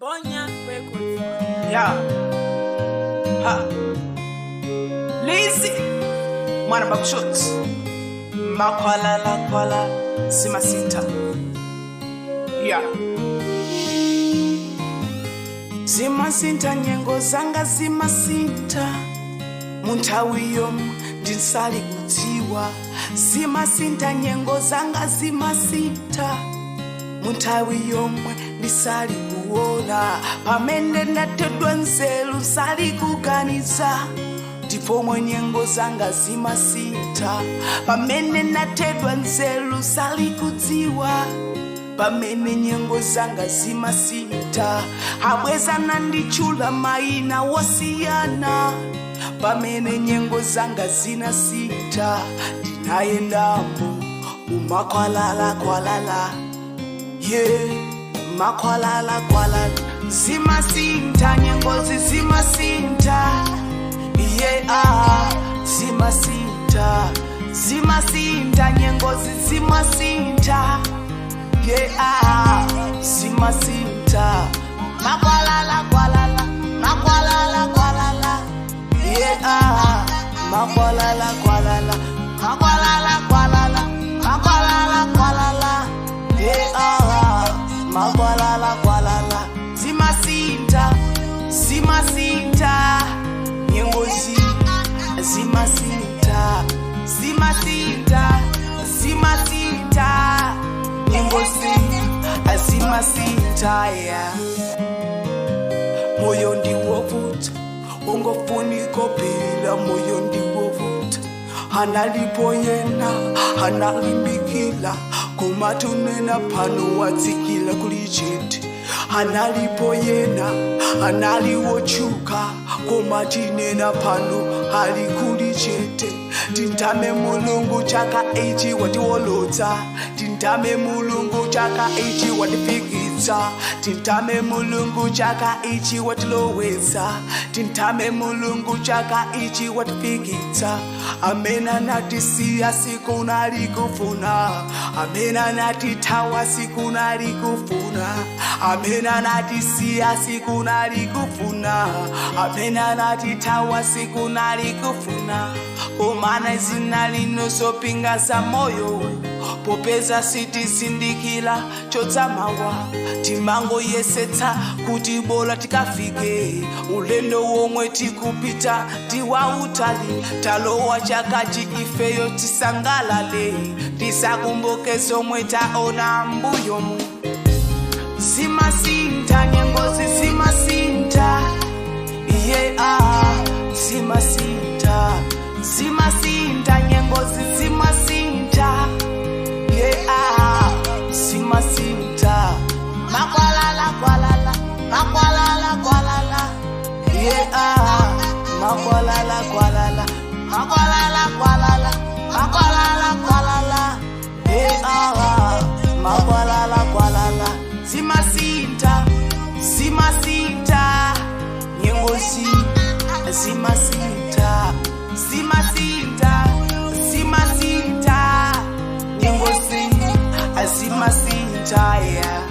Bonya Records. Yeah. Ha. Lazy. Mwana bakushot. Makwala Zimasintha. Yeah. Zimasintha nyengo zanga Zimasintha. Munthawi yomwe ndinsali kudziwa. Zimasintha nyengo zanga Zimasintha. Munthawi yomwe ndisali kuona. Pamene ndathedwa nzeru sali kuganiza. Ndipo mwe nyengo zanga Zimasintha. Pamene ndathedwa nzeru sali kudziwa. Pamene nyengo zanga Zimasintha. Abweza nandichula maina wosiyana. Pamene nyengo zanga zinasintha. Ndinayendamo umakwalala. Yeah, makwalala. Zimasintha nyengo Zimasintha. Yeah, Zimasintha nyengo Zimasintha. Yeah, Zimasintha. Makwalala. Yeah, makwalala. Yeah, makwalala. Zimasintha nyengo Zimasintha nyengo Zimasintha. Yeah. Moyo ndiwovuta ungofuni kopila. Moyo ndiwovuta analipo yena analimbikila. Kumatunena pano watsikila kulijeti. Analipo yena analiochuka. Kumatinena pano ali kulijeti. Tintame mulungu chaka echi watiwolota. Tintame mulungu chaka echi watifikitsa. Tintame mulungu chaka echi watiloweza. Tintame mulungu chaka echi watifikitsa. Amena natisiya siku nalikufuna. Amena natitawa siku nalikufuna. Amena natisiya siku nalikufuna. Amena natitawa siku nalikufuna. Omana zina lino sopinga za moyo. Popeza sitisindikila chotsamawa. Timango yesetsa kuti bola tikafike. Ulendo womwe tikupita tiwa utali. Talowa chakachi ifeyo tisangalale. Tisakumbuke somwe taona mbuyomu. Zimasintha nyengo Zimasintha. Yeah, Zimasintha nyengo Zimasintha. Yeah, Zimasintha. Makwalala. Yeah, makwalala. Yeah, makwalala. Zimasintha nyengo Zimasintha. Nyengo Zimasintha. Yeah.